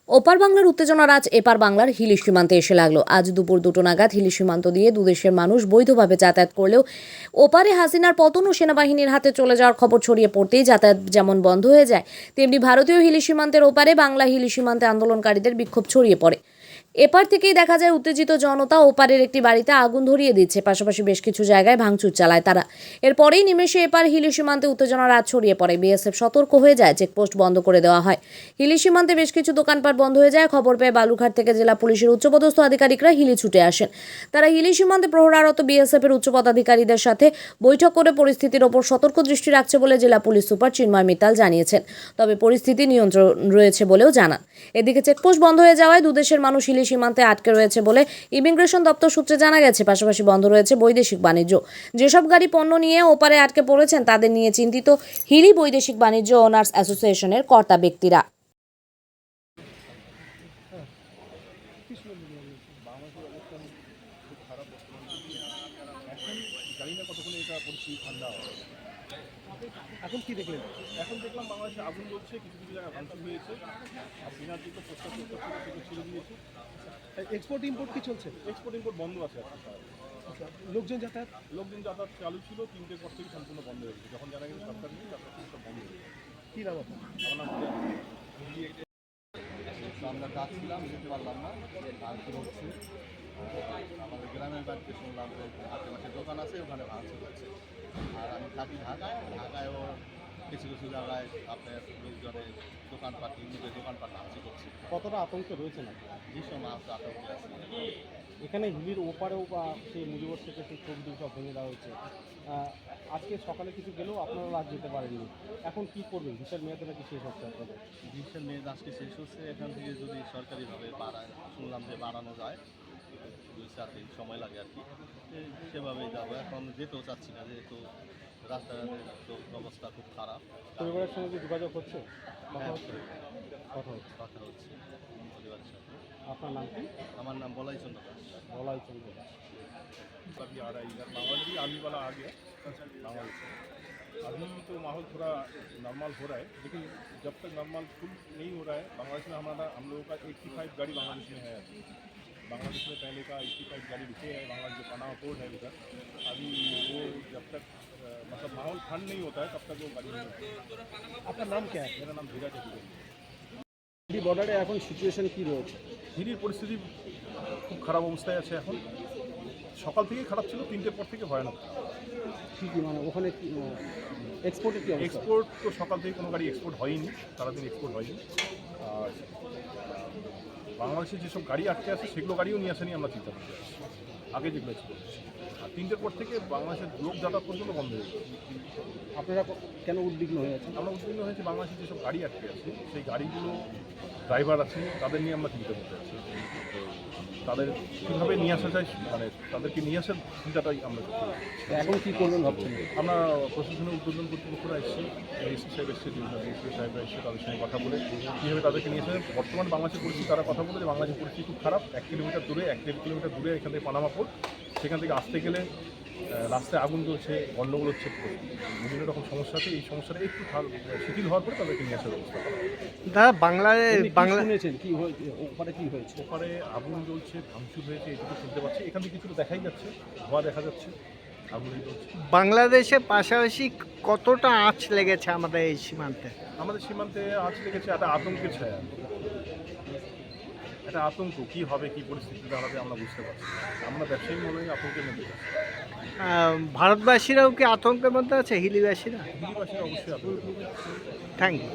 ওপার বাংলার উত্তেজনার আজ এপার বাংলার হিলি সীমান্তে এসে লাগলো। আজ দুপুর 2টো নাগাদ হিলি সীমান্ত দিয়ে দুদেশের মানুষ বৈধভাবে যাতায়াত করলেও ওপারে হাসিনার পতন ও সেনাবাহিনীর হাতে চলে যাওয়ার খবর ছড়িয়ে পড়তেই যাতায়াত যেমন বন্ধ হয়ে যায়, তেমনি ভারতীয় হিলি সীমান্তের ওপারে বাংলা হিলি সীমান্তে আন্দোলনকারীদের বিক্ষোভ ছড়িয়ে পড়ে। এপার থেকেই দেখা যায় উত্তেজিত জনতা ওপারের একটি বাড়িতে আগুন ধরিয়ে দিচ্ছে, পাশাপাশি বেশ কিছু জায়গায় ভাঙচুর চালায় তারা। এরপরেই নিমেষে এপার হিলি সীমান্তে উত্তেজনার আজ ছড়িয়ে পড়ে। বিএসএফ সতর্ক হয়ে যায়, চেকপোস্ট বন্ধ করে দেওয়া হয়। হিলি সীমান্তে বেশ কিছু দোকানপাট বন্ধ হয়ে যায়। খবর পেয়ে বালুরঘাট থেকে জেলা পুলিশের উচ্চপদস্থ আধিকারিকরা হিলি ছুটে আসেন। তারা হিলি সীমান্তে প্রহরারত বিএসএফ এর উচ্চপদাধিকারীদের সাথে বৈঠক করে পরিস্থিতির ওপর সতর্ক দৃষ্টি রাখছে বলে জেলা পুলিশ সুপার চিন্ময় মিত্তাল জানিয়েছেন। তবে পরিস্থিতি নিয়ন্ত্রণ রয়েছে বলেও জানান। এদিকে চেকপোস্ট বন্ধ হয়ে যাওয়ায় দুদেশের মানুষ হিলি সীমান্তে আটকে রয়েছে বলে ইমিগ্রেশন দপ্তর সূত্রে জানা গেছে। পাশাপাশি বন্ধ রয়েছে বৈদেশিক বাণিজ্য। যেসব গাড়ি পণ্য নিয়ে ওপারে আটকে পড়েছেন তাদের নিয়ে চিন্তিত হিলি বৈদেশিক বাণিজ্য ওনার্স অ্যাসোসিয়েশনের কর্তা ব্যক্তিরা। বাংলাদেশের অবস্থান খুব খারাপ বর্তমান। এখন জানি না কতক্ষণ এটা পরিস্থিতি ঠান্ডা হবে। এখন কি দেখলেন? এখন দেখলাম বাংলাদেশে আগুন জ্বলছে, কিছু কিছু জায়গায় ভাঙচুর হয়েছে, আর বিনার দিকে প্রস্তাব থেকে ছেড়ে দিয়েছে। এক্সপোর্ট ইম্পোর্ট কি চলছে? এক্সপোর্ট ইম্পোর্ট বন্ধ আছে এখন। আচ্ছা, লোকজন যাতায়াত চালু ছিল, 3টের পর থেকে সম্পূর্ণ বন্ধ হয়ে গেছে। যখন জানা গেছে সরকার নেই, তারপর থেকে সব বন্ধ হয়ে গেছে। কী নাম আপনার? আমার নাম আমরা যাচ্ছিলাম, যেতে পারলাম না, ভাঙচুর হচ্ছে। আমাদের গ্রামের বাড়িতে শুনলাম যে আশেপাশে দোকান আছে, ওখানে ভাঙচুর হচ্ছে। আর আমি থাকি ঢাকায়ও কিছু কিছু জায়গায় আপনার লোকজনের দোকানপাট, নিজের দোকানপাট ভাঙচুর করছে। কতটা আতঙ্কে রয়েছেন আপনি? ভীষণ আতঙ্কে আছে। এখানে হিলির ওপারেও বা সেই মুজিবর থেকে সেই ছবি সব ভেঙে দেওয়া হয়েছে। আজকে সকালে কিছু গেলেও আপনারা রাত যেতে পারেননি। এখন কি করবেন? ভিসার মেয়াদে নাকি শেষ হচ্ছে আপনাদের? ভিসার মেয়াদ আজকে শেষ হচ্ছে। এখান থেকে যদি সরকারিভাবে শুনলাম যে বাড়ানো যায়, 2-4 দিন সময় লাগে আর কি, সেভাবেই যাবো। এখন যেতেও চাচ্ছি না, যেহেতু রাস্তাঘাটের তো অবস্থা খুব খারাপ। পরিবারের সঙ্গে কি যোগাযোগ হচ্ছে? হ্যাঁ, কথা হচ্ছে পরিবারের সাথে। আপনার নাম কি? আমার নাম বলাই চন্দ্র দাস। বলাই চন্দ্র দাস। अभी आ रहा है इधर, माहौल भी आने वाला आ गया बांग्लादेश से। अभी तो माहौल थोड़ा नॉर्मल हो रहा है, लेकिन जब तक नॉर्मल फुल नहीं हो रहा है, बांग्लादेश में हम लोगों का 85 गाड़ी बांग्लादेश में है अभी। बांग्लादेश में पहले का 85 गाड़ी रुके हैं, बांग्लादेश जो पनामा पोर्ट है उधर। अभी वो जब तक मतलब माहौल ठंड नहीं होता है तब तक वो गाड़ी नहीं होती। আপনার নাম কে? मेरा नाम धीरज है। হিলি বর্ডারে এখন সিচুয়েশন কি রয়েছে? হিলির পরিস্থিতি খুব খারাপ অবস্থায় আছে এখন। সকাল থেকেই খারাপ ছিল, 3টের পর থেকে ভয়ানক। কী কী মানে ওখানে এক্সপোর্টের কী অবস্থা? এক্সপোর্ট তো সকাল থেকে কোনো গাড়ি এক্সপোর্ট হয়নি, সারাদিন এক্সপোর্ট হয়নি। আর বাংলাদেশে যেসব গাড়ি আটকে আছে সেগুলো গাড়িও নিয়ে আসেনি, আমরা চিন্তা করতে আসছি আগে যেগুলো ছিল। আর 3টের পর থেকে বাংলাদেশের লোক যাতায়াত পর্যন্ত বন্ধ হয়ে গেছে। আপনারা কেন উদ্বিগ্ন হয়ে আছেন? আমরা উদ্বিগ্ন হয়েছি, বাংলাদেশে যেসব গাড়ি আটকে আছে সেই গাড়িগুলো ড্রাইভার আছে, তাদের নিয়ে আমরা চিন্তা করতে আছি। তাদের কীভাবে নিয়ে আসা যায়, মানে তাদেরকে নিয়ে আসার চিন্তাটাই আমরা করতে পারি। এখন কী করবেন ভাবছেন? আমরা প্রশাসনের উদ্বোধন কর্তৃপক্ষরা এসেছি, এসপি সাহেব এসছে, ডিএসপি সাহেবরা এসছে, তাদের সঙ্গে কথা বলে কীভাবে তাদেরকে নিয়ে আসে। বর্তমানে বাংলাদেশের পরিস্থিতি তারা কথা বলে যে বাংলাদেশের পরিস্থিতি খুব খারাপ। 1 কিলোমিটার দূরে, 1-1.5 কিলোমিটার দূরে এখান থেকে পানামা পোর্ট, সেখান থেকে আসতে গেলে রাস্তায় আগুন জ্বলছে, গণ্ডগোল হচ্ছে, বিভিন্ন রকম সমস্যা আছে। এই সমস্যাটা একটু শিথিল হওয়ার পরে তাদেরকে নিয়ে আসার ব্যবস্থা করা। দাদা বাংলা শুনেছেন কী হয়েছে? ওখানে কী হয়েছে? ওখানে আগুন জ্বলছে, ভাঙচুর হয়েছে, এটুকু শুনতে পাচ্ছি। এখান থেকে কিছুটা দেখাই যাচ্ছে, ধোঁয়া দেখা যাচ্ছে, আগুনই জ্বলছে। বাংলাদেশের পাশাপাশি কতটা আঁচ লেগেছে আমাদের এই সীমান্তে? আমাদের সীমান্তে আঁচ লেগেছে, একটা আতঙ্কের ছায়া, একটা আতঙ্ক। কী হবে, কী পরিস্থিতি দাঁড়াবে আমরা বুঝতে পারছি। আমরা ব্যবসায়ী মনে হয় আতঙ্কের মধ্যে আছি। ভারতবাসীরাও কি আতঙ্কের মধ্যে আছে? হিলিবাসীরা? হিলিবাসীরা অবশ্যই আতঙ্ক। Thank you.